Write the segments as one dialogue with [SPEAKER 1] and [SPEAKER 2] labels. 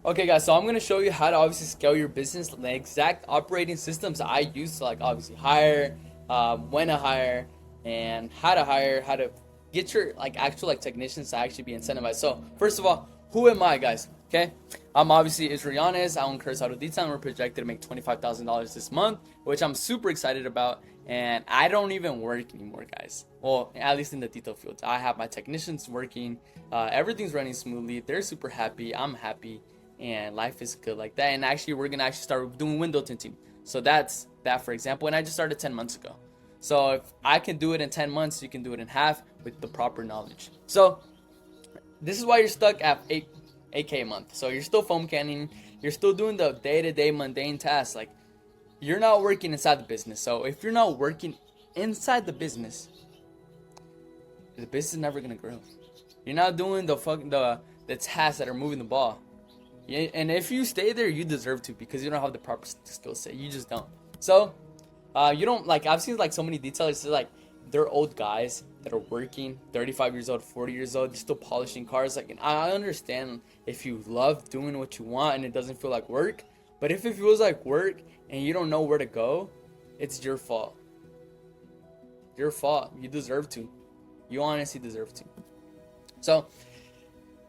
[SPEAKER 1] Okay, guys, so I'm gonna show you how to obviously scale your business, the exact operating systems I use to like obviously hire, when to hire, and how to get your like actual like technicians to actually be incentivized. So first of all, who am I, guys? Okay, I'm obviously Israelis. I own Curse Auto Detail. We're projected to make $25,000 this month, which I'm super excited about. And I don't even work anymore, guys. Well, at least in the detail field, I have my technicians working. Everything's running smoothly. They're super happy. I'm happy, and life is good like that. And actually, we're gonna actually start doing window tinting. So that's that, for example. And I just started 10 months ago. So if I can do it in 10 months, you can do it in half with the proper knowledge. So this is why you're stuck at 8K a month. So you're still foam canning. You're still doing the day-to-day mundane tasks. Like, you're not working inside the business. So if you're not working inside the business is never gonna grow. You're not doing the tasks that are moving the ball. Yeah, and if you stay there, you deserve to, because you don't have the proper skill set. You just don't. So you don't, like, I've seen like so many detailers, like, they're old guys that are working, 35 years old, 40 years old, they're still polishing cars. Like, and I understand if you love doing what you want and it doesn't feel like work, but if it feels like work and you don't know where to go, it's your fault. Your fault. You deserve to. You honestly deserve to. So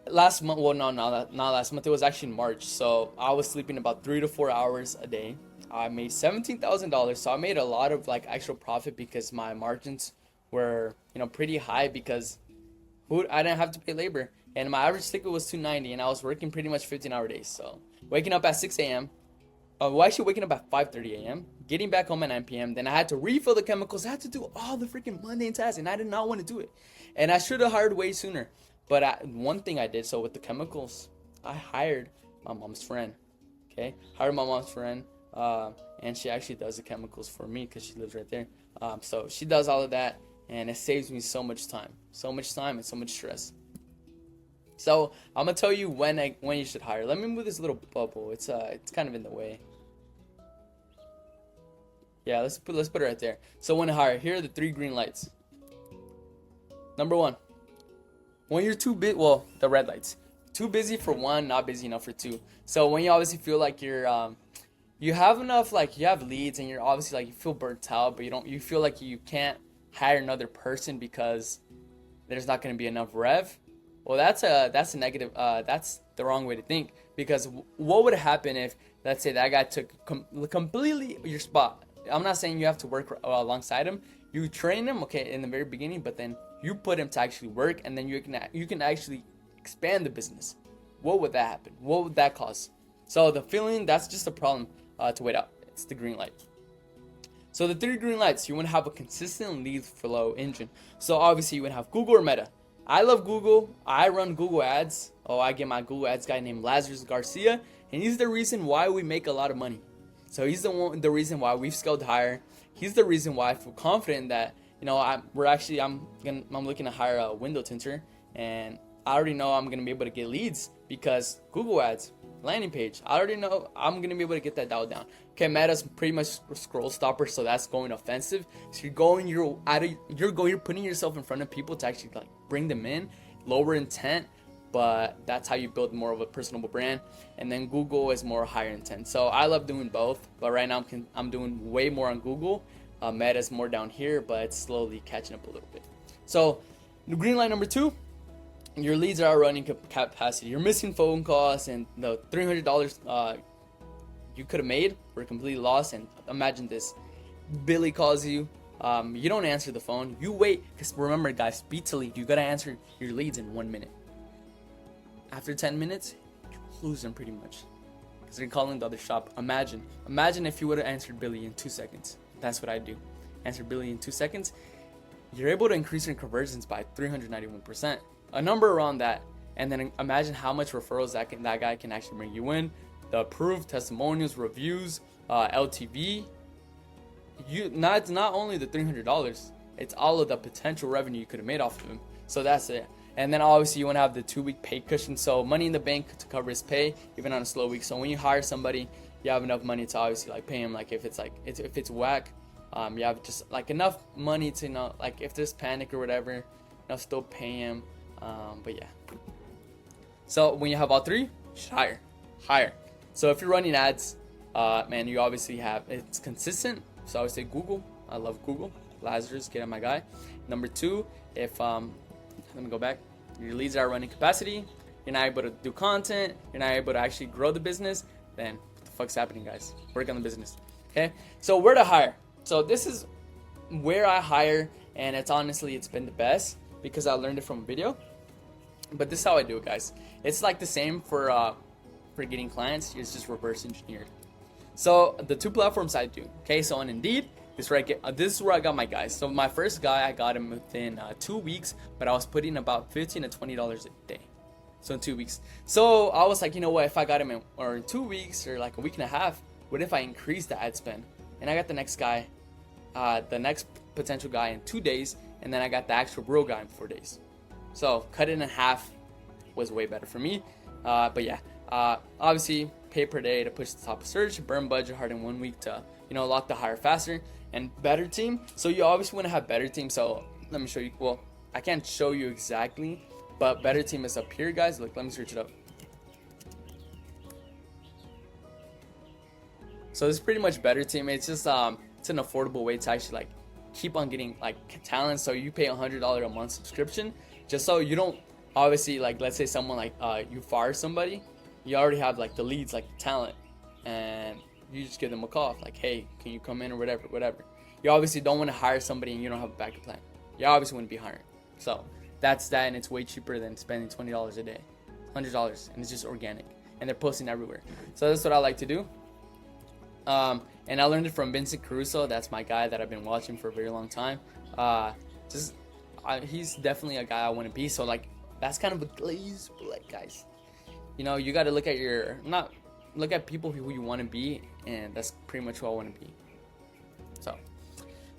[SPEAKER 1] last month, well, no, not last month, it was actually in March. So I was sleeping about 3 to 4 hours a day. I made $17,000. So I made a lot of like actual profit, because my margins were, pretty high, because I didn't have to pay labor, and my average ticket was $290, and I was working pretty much 15-hour days. So waking up at 6 a.m. Well, actually waking up at 5:30 a.m., getting back home at 9 p.m. Then I had to refill the chemicals. I had to do all the freaking mundane tasks, and I did not want to do it. And I should have hired way sooner. But one thing I did, so with the chemicals, I hired my mom's friend. Okay, hired my mom's friend, and she actually does the chemicals for me because she lives right there. So she does all of that, and it saves me so much time, and so much stress. So I'm gonna tell you when you should hire. Let me move this little bubble. It's kind of in the way. Yeah, let's put it right there. So when to hire, here are the 3 green lights. Number 1, when you're too big, well, the red lights. Too busy for 1, not busy enough for 2. So when you obviously feel like you have enough, like, you have leads, and you're obviously like, you feel burnt out, but you feel like you can't hire another person because there's not going to be enough rev. Well, that's a negative. That's the wrong way to think, because what would happen if, let's say, that guy took completely your spot? I'm not saying you have to work alongside him. You train him, okay, in the very beginning, but then you put him to actually work, and then you can actually expand the business. What would that happen? What would that cause? So the feeling, that's just a problem to wait out. It's the green light. So the 3 green lights, you want to have a consistent lead flow engine. So obviously you want to have Google or Meta. I love Google. I run Google ads. I get my Google ads guy named Lazarus Garcia, and he's the reason why we make a lot of money. So he's the reason why we've scaled higher. He's the reason why I feel confident that, I'm looking to hire a window tinter, and I already know I'm gonna be able to get leads because Google ads, landing page. I already know I'm gonna be able to get that dialed down. Okay, Meta's pretty much scroll stopper, so that's going offensive. So you're putting yourself in front of people to actually like bring them in, lower intent, but that's how you build more of a personable brand. And then Google is more higher intent. So I love doing both, but right now I'm doing way more on Google. Meta's more down here, but it's slowly catching up a little bit. So the green light number 2. Your leads are running capacity. You're missing phone calls, and the $300 you could have made were completely lost. And imagine this: Billy calls you, you don't answer the phone. You wait, because remember, guys, speed to lead. You gotta answer your leads in 1 minute. After 10 minutes, you lose them pretty much, because they're calling the other shop. Imagine if you would have answered Billy in 2 seconds. That's what I do. Answer Billy in 2 seconds. You're able to increase your conversions by 391%. A number around that, and then imagine how much referrals that guy can actually bring you in. The approved testimonials, reviews, LTV. It's not only the $300, it's all of the potential revenue you could have made off of him. So that's it. And then obviously you want to have the 2-week pay cushion, so money in the bank to cover his pay even on a slow week. So when you hire somebody, you have enough money to obviously like pay him. Like if it's whack, you have just like enough money to like if there's panic or whatever, still pay him. But yeah. So when you have all 3, you should hire. hire. So if you're running ads, man, you obviously have, it's consistent. So I would say Google. I love Google. Lazarus, get on my guy. Number 2, if let me go back. Your leads are running capacity. You're not able to do content. You're not able to actually grow the business. Then what the fuck's happening, guys? Work on the business. Okay. So where to hire? So this is where I hire, and it's been the best because I learned it from a video. But this is how I do it, guys. It's like the same for getting clients. It's just reverse engineered. So the 2 platforms I do. Okay. So on Indeed. This is where I got my guys. So my first guy, I got him within 2 weeks, but I was putting about $15 to $20 a day. So in 2 weeks. So I was like, you know what? If I got him in 2 weeks or like a week and a half, what if I increase the ad spend? And I got the next guy, the next potential guy in 2 days, and then I got the actual real guy in 4 days. So cut it in half was way better for me. But yeah, obviously pay per day to push the top of search, burn budget hard in 1 week to lock the hire faster. And BetterTeam, so you obviously want to have BetterTeam. So let me show you. Well, I can't show you exactly, but BetterTeam is up here, guys. Look, let me search it up. So this is pretty much BetterTeam. It's just it's an affordable way to actually like keep on getting like talent. So you pay $100 a month subscription, just so you don't obviously like, let's say someone like you fire somebody, you already have like the leads, like the talent, and you just give them a call, like, hey, can you come in or whatever. You obviously don't want to hire somebody and you don't have a backup plan. You obviously wouldn't be hiring. So that's that, and it's way cheaper than spending $20 a day, $100, and it's just organic, and they're posting everywhere. So that's what I like to do. And I learned it from Vincent Caruso. That's my guy that I've been watching for a very long time. He's definitely a guy I want to be. So like that's kind of a glaze, but like guys, you got to look at people who you want to be, and that's pretty much who I want to be. So,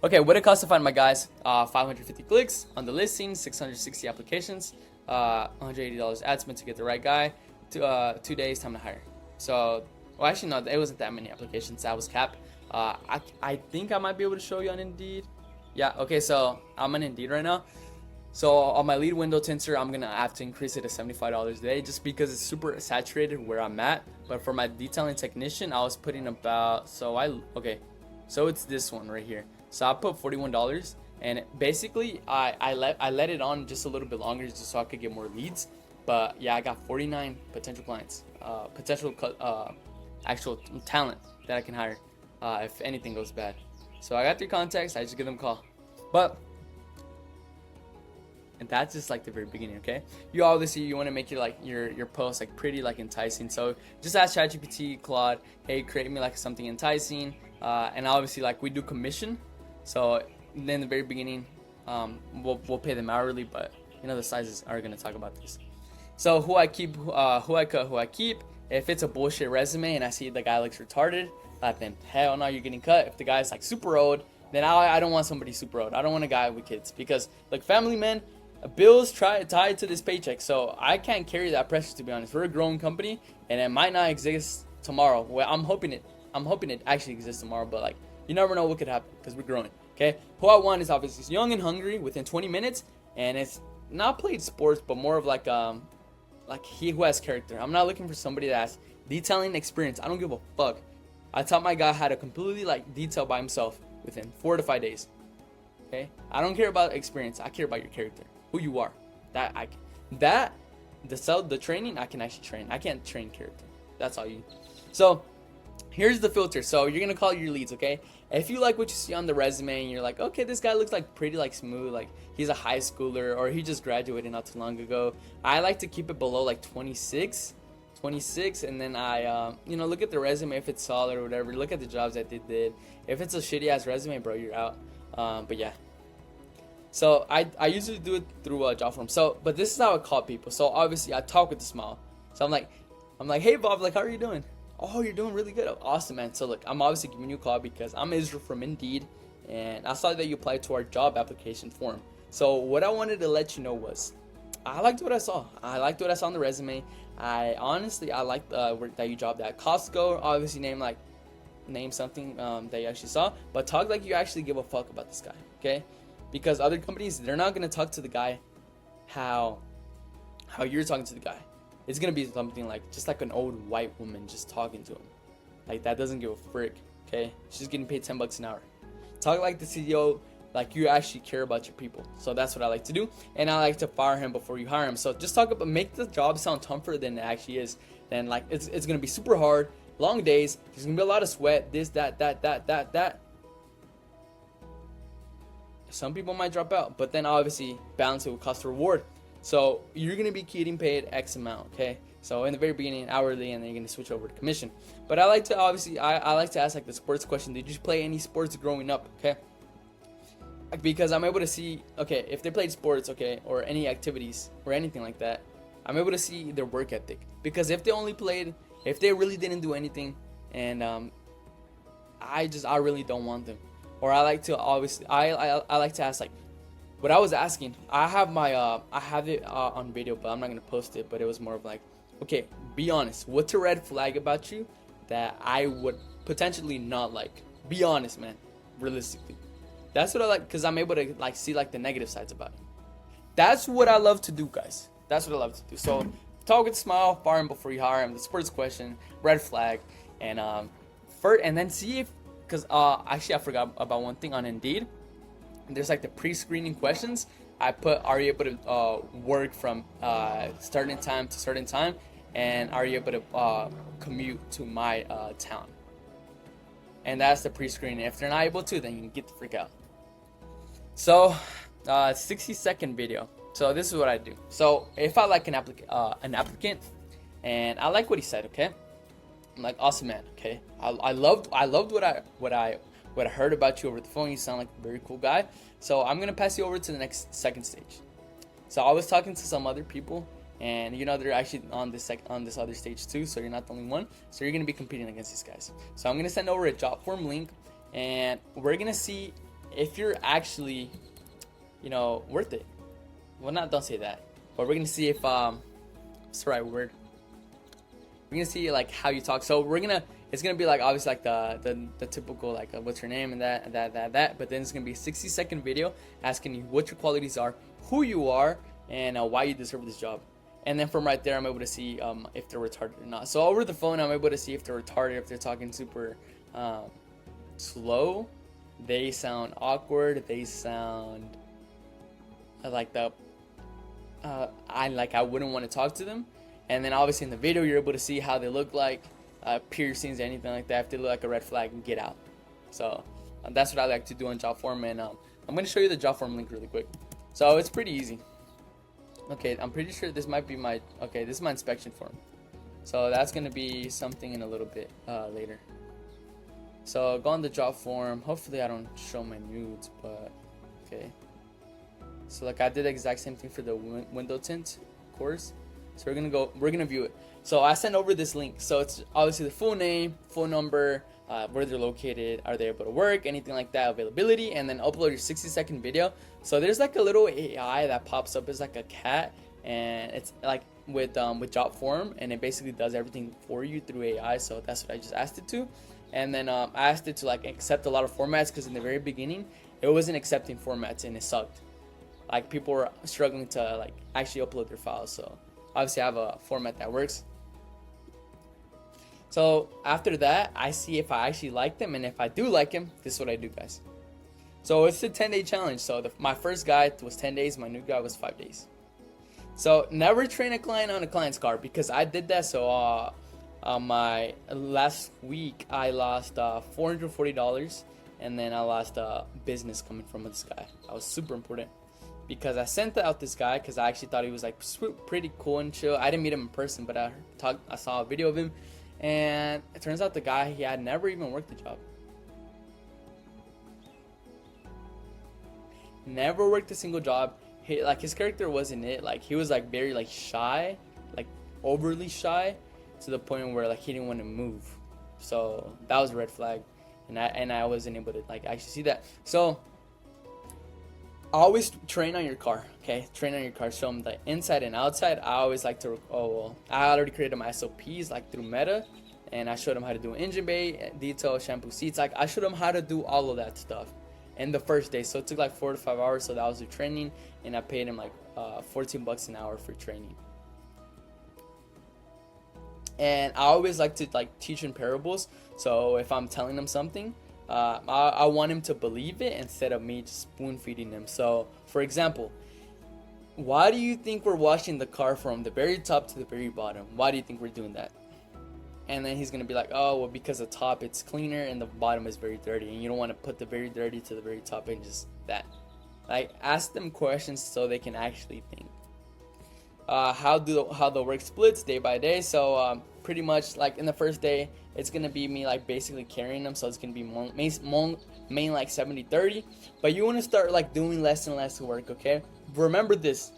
[SPEAKER 1] okay, what it costs to find my guys? 550 clicks on the listing, 660 applications, $180 ad spend to get the right guy, 2 days time to hire. So, well, actually, no, it wasn't that many applications. That was cap. I think I might be able to show you on Indeed. Yeah, okay, so I'm on Indeed right now. So on my lead window tinter, I'm going to have to increase it to $75 a day just because it's super saturated where I'm at. But for my detailing technician, I was putting about, so it's this one right here. So I put $41, and basically I let it on just a little bit longer just so I could get more leads. But yeah, I got 49 potential clients, actual talent that I can hire if anything goes bad. So I got 3 contacts, I just give them a call. And that's just like the very beginning, okay? You obviously want to make your post like pretty like enticing. So just ask ChatGPT, Claude, hey, create me like something enticing. And obviously like we do commission. So then the very beginning, we'll pay them hourly, but the sizes are gonna talk about this. So who I keep, who I cut, who I keep. If it's a bullshit resume and I see the guy looks retarded, then hell no, you're getting cut. If the guy's like super old, then I don't want somebody super old. I don't want a guy with kids because like family men, bills tied to this paycheck, so I can't carry that pressure, to be honest. We're a growing company, and it might not exist tomorrow. Well, I'm hoping it actually exists tomorrow, but like you never know what could happen because we're growing. Okay, who I want is obviously young and hungry within 20 minutes, and it's not played sports, but more of like he who has character. I'm not looking for somebody that has detailing experience. I don't give a fuck. I taught my guy how to completely like detail by himself within 4 to 5 days. Okay, I don't care about experience. I care about your character. Who you are. The training I can actually train. I can't train character. That's all you. So here's the filter. So you're gonna call your leads, okay? If you like what you see on the resume and you're like, okay, this guy looks like pretty like smooth, like he's a high schooler or he just graduated not too long ago, I like to keep it below like 26, and then I look at the resume if it's solid or whatever. Look at the jobs that they did. If it's a shitty ass resume, bro, you're out. But yeah. So I usually do it through Jotform. So, but this is how I call people. So obviously I talk with a smile. So I'm like, hey Bob, like how are you doing? Oh, you're doing really good. Awesome, man. So look, I'm obviously giving you a call because I'm Israel from Indeed, and I saw that you applied to our job application form. So what I wanted to let you know was, I liked what I saw. I liked what I saw on the resume. I liked that you jobbed at Costco. Obviously name something that you actually saw, but talk like you actually give a fuck about this guy, okay? Because other companies, they're not going to talk to the guy how you're talking to the guy. it's gonna be something like just like an old white woman just talking to him, like that doesn't give a frick. Okay, she's getting paid $10 an hour. Talk like the CEO, like you actually care about your people. So that's what I like to do, and I like to fire him before you hire him. So just talk about, make the job sound tougher than it actually is. Then like it's gonna be super hard, long days. There's gonna be a lot of sweat. This, that. Some people might drop out, but then obviously balance it with cost to reward. So you're gonna be getting paid X amount, okay? So in the very beginning, hourly, and then you're gonna switch over to commission. But I like to obviously, I like to ask like the sports question. Did you play any sports growing up? Okay, because I'm able to see, okay, if they played sports, okay, or any activities or anything like that, I'm able to see their work ethic. Because if they only played, if they really didn't do anything, and I really don't want them. Or I like to obviously, I like to ask like, what I was asking, I have my I have it on video, but I'm not gonna post it. But it was more of like, okay, be honest. What's a red flag about you that I would potentially not like? Be honest, man. Realistically, that's what I like, because I'm able to like see like the negative sides about it. That's what I love to do, guys. That's what I love to do. So talk with a smile, fire him before you hire him. The sports question, red flag, and first, and then see if, because actually I forgot about one thing on Indeed. There's like the pre-screening questions. I put, are you able to work from starting time to certain time, and are you able to commute to my town? And that's the pre-screening. If they're not able to, then you can get the freak out. So 60-second video. So this is what I do. So if I like an applicant, and I like what he said, okay, I'm like, awesome, man. Okay, I loved what I heard about you over the phone. You sound like a very cool guy. So I'm gonna pass you over to the second stage. So I was talking to some other people, and they're actually on this other stage too. So you're not the only one. So you're gonna be competing against these guys. So I'm gonna send over a Jotform link, and we're gonna see if you're actually, worth it. Well, don't say that. But we're gonna see if what's the right word. We're gonna see like how you talk. So it's gonna be like obviously like the typical like what's your name and that. But then it's gonna be a 60-second video asking you what your qualities are, who you are, and why you deserve this job. And then from right there, I'm able to see if they're retarded or not. So over the phone, I'm able to see if they're retarded, if they're talking super slow, they sound awkward, they sound like I wouldn't want to talk to them. And then obviously in the video, you're able to see how they look like, piercings, anything like that. If they look like a red flag, get out. So that's what I like to do on Jotform, and I'm going to show you the Jotform link really quick. So it's pretty easy. Okay, I'm pretty sure this might be this is my inspection form. So that's going to be something in a little bit later. So go on the Jotform. Hopefully I don't show my nudes, but okay. So like I did the exact same thing for the window tint course. So we're gonna view it. So I sent over this link. So it's obviously the full name, phone number, where they're located, are they able to work, anything like that, availability, and then upload your 60-second video. So there's like a little AI that pops up as like a cat, and it's like with Jotform, and it basically does everything for you through AI. So that's what I just asked it to. And then I asked it to like accept a lot of formats, because in the very beginning it wasn't accepting formats and it sucked. Like people were struggling to like actually upload their files. So obviously I have a format that works. So after that, I see if I actually like them, and if I do like them, this is what I do, guys. So it's a 10-day challenge. So my first guy was 10 days, my new guy was 5 days. So never train a client on a client's car, because I did that. So my last week I lost $440, and then I lost business coming from this guy. That was super important, because I sent out this guy because I actually thought he was like pretty cool and chill. I didn't meet him in person, but I saw a video of him, and it turns out the guy, he had never even worked the job. Never worked a single job. His character wasn't it. Like he was like very like shy, like overly shy, to the point where like he didn't want to move. So that was a red flag, and I wasn't able to like actually see that. So always train on your car, okay? Train on your car. Show them the inside and outside. I always like to, I already created my SOPs like through Meta, and I showed them how to do engine bay, detail, shampoo seats. Like I showed them how to do all of that stuff in the first day. So it took like 4 to 5 hours. So that was the training, and I paid him like $14 an hour for training. And I always like to like teach in parables. So if I'm telling them something, I want him to believe it instead of me just spoon feeding him. So for example, why do you think we're washing the car from the very top to the very bottom? Why do you think we're doing that? And then he's gonna be like, oh well, because the top it's cleaner and the bottom is very dirty, and you don't want to put the very dirty to the very top and just that. Like, ask them questions so they can actually think. How the work splits day by day. So pretty much like in the first day, it's gonna be me like basically carrying them. So it's gonna be main like 70-30. But you want to start like doing less and less work. Okay. Remember this.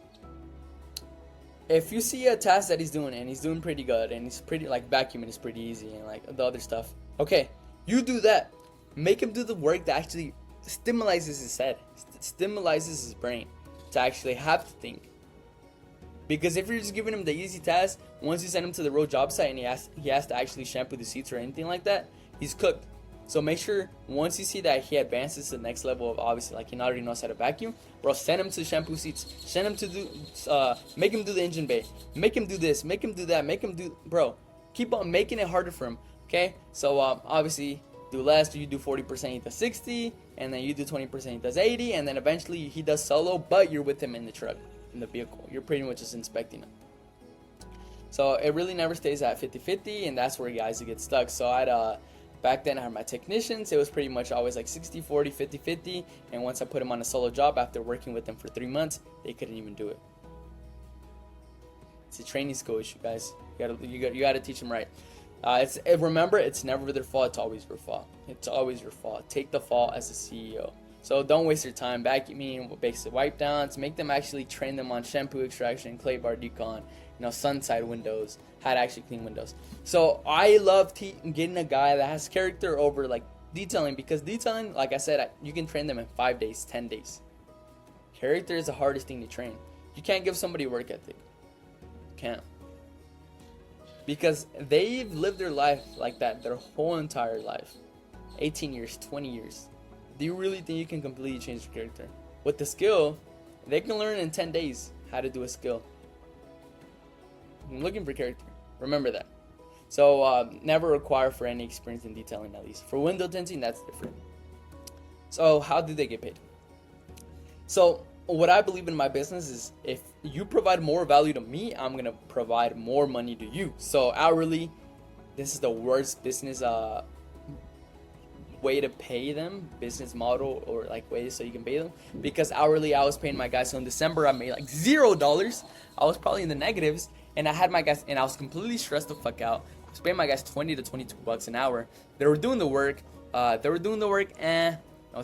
[SPEAKER 1] If you see a task that he's doing and he's doing pretty good and he's pretty like vacuuming is pretty easy and like the other stuff, okay, you do that. Make him do the work that actually stimulates his head, stimulates his brain to actually have to think. Because if you're just giving him the easy task, once you send him to the real job site and he has to actually shampoo the seats or anything like that, he's cooked. So make sure once you see that he advances to the next level of obviously like he already knows how to vacuum, bro, send him to shampoo seats, send him to do, make him do the engine bay, make him do this, make him do that, make him do, bro, keep on making it harder for him. Okay, so obviously do less, you do 40%, he does 60, and then you do 20%, he does 80, and then eventually he does solo, but you're with him in the truck, in the vehicle. You're pretty much just inspecting him. So it really never stays at 50-50, and that's where guys get stuck. So back then I had my technicians, it was pretty much always like 60-40, 50-50, and once I put them on a solo job after working with them for 3 months, they couldn't even do it. It's a training skill issue, guys. You gotta teach them right. Remember, it's never their fault, it's always your fault. It's always your fault. Take the fault as a CEO. So don't waste your time vacuuming, basic wipe downs. Make them actually train them on shampoo extraction, clay bar decon, sun side windows, how to actually clean windows. So I love getting a guy that has character over like detailing, because detailing, like I said, you can train them in 5 days, 10 days. Character is the hardest thing to train. You can't give somebody work ethic. You can't. Because they've lived their life like that their whole entire life. 18 years, 20 years. Do you really think you can completely change your character? With the skill, they can learn in 10 days how to do a skill. I'm looking for character. Remember that. So never require for any experience in detailing, at least. For window tinting, that's different. So how do they get paid? So what I believe in my business is if you provide more value to me, I'm going to provide more money to you. So hourly, this is the worst business way to pay them, business model or like way so you can pay them, because hourly I was paying my guys. So in December I made like $0. I was probably in the negatives, and I had my guys, and I was completely stressed the fuck out. I was paying my guys $20 to $22 an hour. They were doing the work,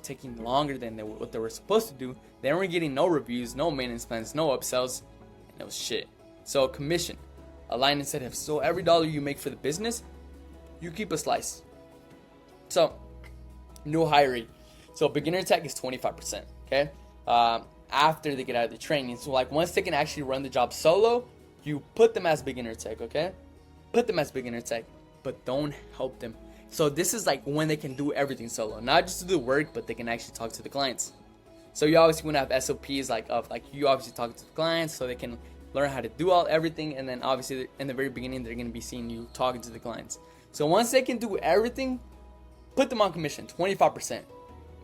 [SPEAKER 1] taking longer than what they were supposed to do. They weren't getting no reviews, no maintenance plans, no upsells, and it was shit. So commission, a line incentive. So every dollar you make for the business, you keep a slice. So new hire rate. So beginner tech is 25%. Okay. After they get out of the training. So like once they can actually run the job solo, you put them as beginner tech. Okay. Put them as beginner tech, but don't help them. So this is like when they can do everything solo, not just to do work, but they can actually talk to the clients. So you obviously want to have SOPs like you obviously talk to the clients so they can learn how to do everything. And then obviously in the very beginning, they're going to be seeing you talking to the clients. So once they can do everything, put them on commission, 25%.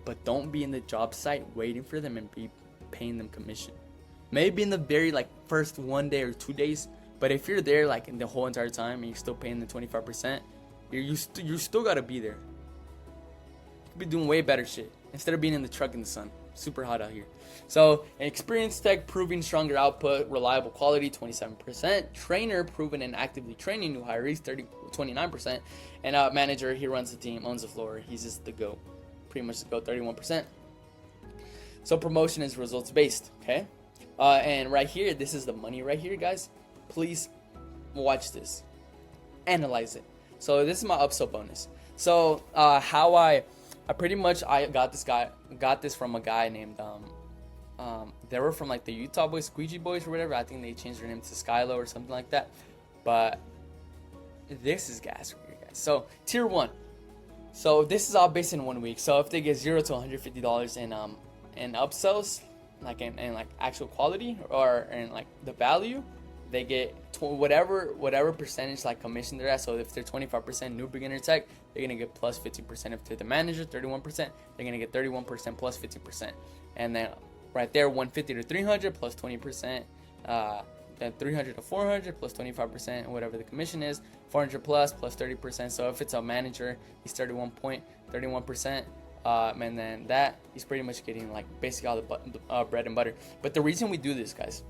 [SPEAKER 1] But don't be in the job site waiting for them and be paying them commission. Maybe in the very first 1 day or 2 days. But if you're there in the whole entire time and you're still paying the 25%, you still gotta be there. You could be doing way better shit instead of being in the truck in the sun. Super hot out here. So experienced tech, proving stronger output, reliable quality, 27%. Trainer, proven and actively training new hirees, 29%. And manager, he runs the team, owns the floor. He's just the GOAT. Pretty much the GOAT, 31%. So promotion is results based, okay? And right here, this is the money right here, guys. Please watch this. Analyze it. So this is my upsell bonus. So how I got this from a guy named they were from the Utah Boys, Squeegee Boys or whatever. I think they changed their name to Skylo or something like that. But this is gas for you guys. So tier 1. So this is all based in 1 week. So if they get $0 to $150 in upsells, in actual quality or in the value, they get whatever percentage like commission they're at. So if they're 25% new beginner tech, they're gonna get plus 50%. If they're the manager, 31%, they're gonna get 31% plus 50%. And then right there, 150 to 300 plus 20%. Then 300 to 400 plus 25%, whatever the commission is. 400 plus 30%. So if it's a manager, he's 31%. And then that he's pretty much getting like basically all the bread and butter. But the reason we do this, guys,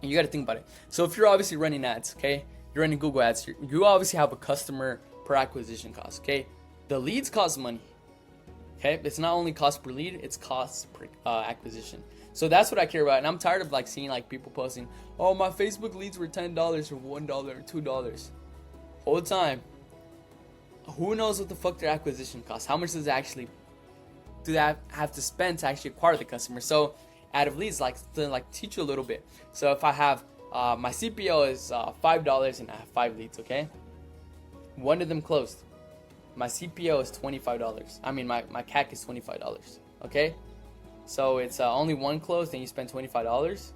[SPEAKER 1] you got to think about it. So if you're obviously running ads, okay, you're running Google ads, you obviously have a customer per acquisition cost, okay. The leads cost money, okay. It's not only cost per lead, it's cost per acquisition. So that's what I care about. And I'm tired of like seeing like people posting, oh, my Facebook leads were $10 or $1 or $2 all the time. Who knows what the fuck their acquisition costs? How much does it actually do they have to spend to actually acquire the customer? So out of leads, like to teach you a little bit. So if I have my CPO is $5 and I have 5 leads, okay, one of them closed, my CPO is $25. I mean my CAC is $25, okay. So it's only one closed and you spend $25.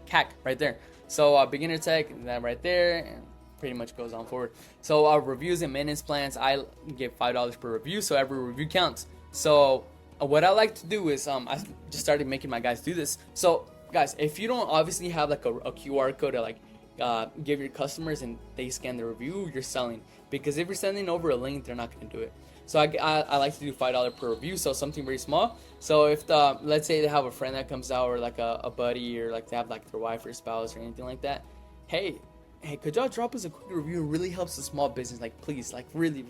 [SPEAKER 1] CAC right there. So beginner tech, that right there, and pretty much goes on forward. So reviews and maintenance plans, I give $5 per review, so every review counts. So what I like to do is I just started making my guys do this. So guys, if you don't obviously have like a QR code to like give your customers and they scan the review, you're selling. Because if you're sending over a link, they're not going to do it. So I like to do $5 per review, so something very small. So if let's say they have a friend that comes out, or like a buddy, or like they have like their wife or spouse or anything like that, hey, could y'all drop us a quick review? It really helps the small business, like please, like really,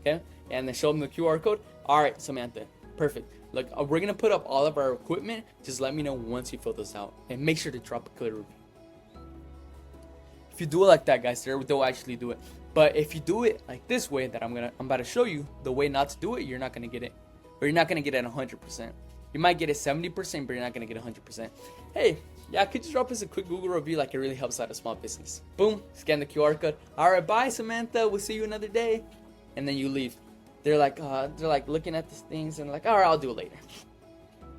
[SPEAKER 1] okay? And then show them the QR code. All right, Samantha, perfect. Look, we're gonna put up all of our equipment. Just let me know once you fill this out, and make sure to drop a clear review. If you do it like that, guys, they'll actually do it. But if you do it like this way that I'm about to show you, the way not to do it, you're not gonna get it, or you're not gonna get it 100%. You might get it 70%, but you're not gonna get 100%. Hey, yeah, could you drop us a quick Google review? Like, it really helps out a small business. Boom, scan the QR code. All right, bye, Samantha. We'll see you another day. And then you leave. They're like looking at these things and like, all right, I'll do it later.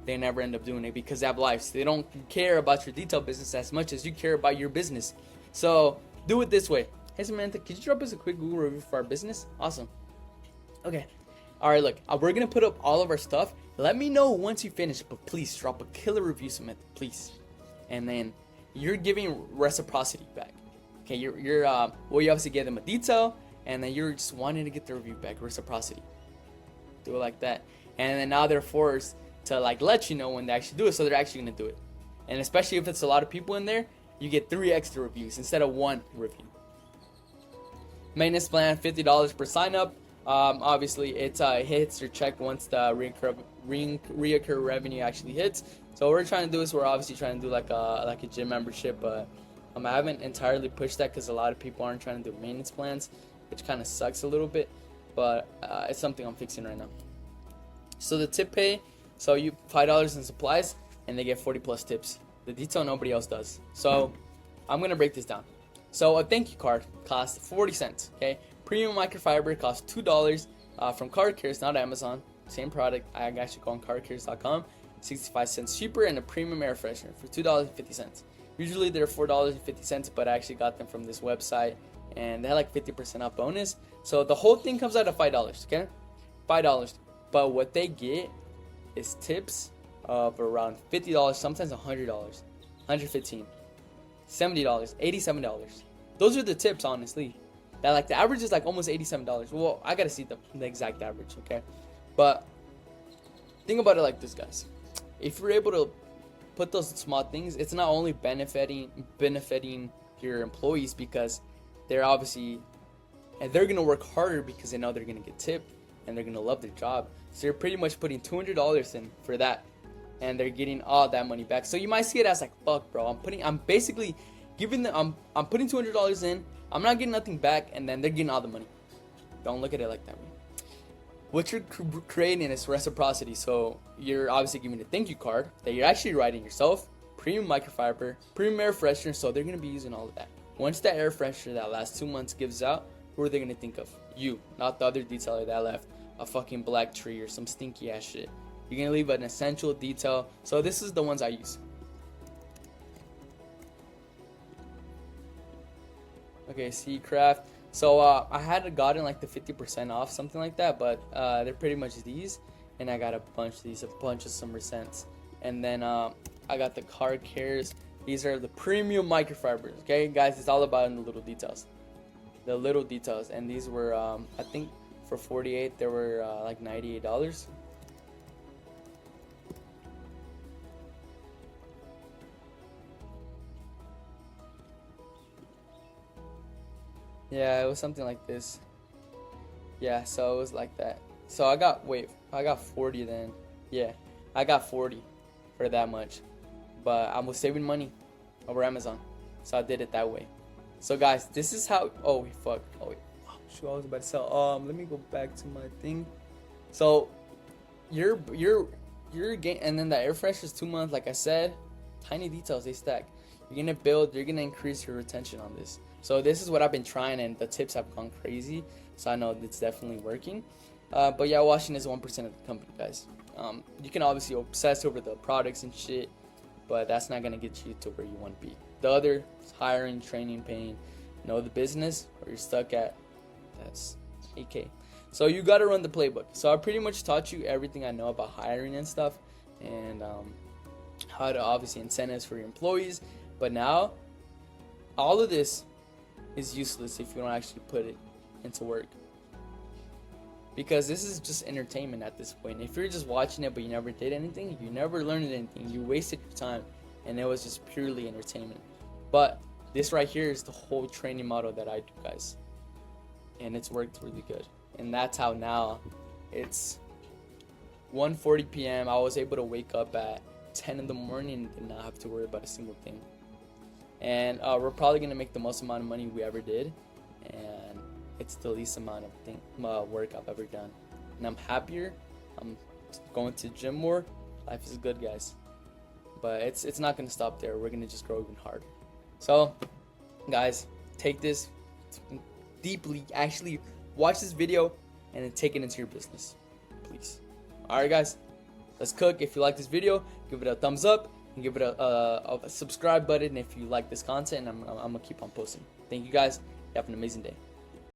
[SPEAKER 1] They never end up doing it because they have lives. They don't care about your detail business as much as you care about your business. So do it this way. Hey, Samantha, could you drop us a quick Google review for our business? Awesome. Okay. All right, look, we're going to put up all of our stuff. Let me know once you finish, but please drop a killer review, Samantha, please. And then you're giving reciprocity back. Okay, you obviously gave them a detail, and then you're just wanting to get the review back, reciprocity. Do it like that. And then now they're forced to like let you know when they actually do it, so they're actually going to do it. And especially if it's a lot of people in there, you get 3 extra reviews instead of 1 review. Maintenance plan, $50 per sign up. Obviously, it hits your check once the reoccur revenue actually hits. So what we're trying to do is we're obviously trying to do like a gym membership, but I haven't entirely pushed that because a lot of people aren't trying to do maintenance plans, which kind of sucks a little bit. But it's something I'm fixing right now. So the tip pay, so you $5 in supplies, and they get 40 plus tips. The detail nobody else does. So I'm gonna break this down. So a thank you card costs 40 cents, okay? Premium microfiber costs $2 from Card Cares, not Amazon. Same product. I actually go on cardcares.com. 65 cents cheaper, and a premium air freshener for $2.50. Usually they're $4.50, but I actually got them from this website, and they had like 50% off bonus. So the whole thing comes out to $5, okay? $5. But what they get is tips of around $50, sometimes $100, $115. $70, $87. Those are the tips, honestly. That like the average is like almost $87. Well, I gotta see the exact average, okay? But think about it like this, guys. If you're able to put those small things, it's not only benefiting your employees because they're obviously, and they're gonna work harder because they know they're gonna get tipped and they're gonna love their job. So you're pretty much putting $200 in for that, and they're getting all that money back. So you might see it as like, fuck, bro, I'm basically giving them, I'm putting $200 in, I'm not getting nothing back, and then they're getting all the money. Don't look at it like that, man. What you're creating is reciprocity. So you're obviously giving a thank you card that you're actually writing yourself, premium microfiber, premium air freshener, so they're gonna be using all of that. Once that air freshener that lasts 2 months gives out, who are they gonna think of? You, not the other detailer that left a fucking black tree or some stinky ass shit. You're gonna leave an essential detail. So this is the ones I use. Okay, sea craft. So I had gotten like the 50% off, something like that, but they're pretty much these, and I got a bunch of these, a bunch of summer scents, and then I got the car cares. These are the premium microfibers. Okay, guys, it's all about in the little details, and these were I think for 48 they were like $98. Yeah, it was something like this. Yeah, so it was like that. So I got 40 then. Yeah, I got 40 for that much. But I was saving money over Amazon. So I did it that way. So guys, this is how, oh wait, fuck. Oh wait. Oh, shoot, I was about to sell. Let me go back to my thing. So you're getting, and then the air fresh is 2 months, like I said. Tiny details, they stack. You're gonna increase your retention on this. So this is what I've been trying, and the tips have gone crazy. So I know it's definitely working. But yeah, washing is 1% of the company, guys. You can obviously obsess over the products and shit, but that's not gonna get you to where you want to be. The other is hiring, training, paying, know the business, or you're stuck at that's 8K. So you gotta run the playbook. So I pretty much taught you everything I know about hiring and stuff, and how to obviously incentives for your employees. But now, all of this is useless if you don't actually put it into work, because this is just entertainment at this point. If you're just watching it but you never did anything, you never learned anything, you wasted your time, and it was just purely entertainment. But this right here is the whole training model that I do, guys, and it's worked really good. And that's how now it's 1:40 p.m. I was able to wake up at 10 in the morning and not have to worry about a single thing. And we're probably gonna make the most amount of money we ever did, and it's the least amount of work I've ever done. And I'm happier. I'm going to the gym more. Life is good, guys. But it's not gonna stop there. We're gonna just grow even harder. So, guys, take this deeply. Actually, watch this video and then take it into your business, please. All right, guys, let's cook. If you like this video, give it a thumbs up. And give it a subscribe button if you like this content, and I'm gonna keep on posting. Thank you guys. Have an amazing day.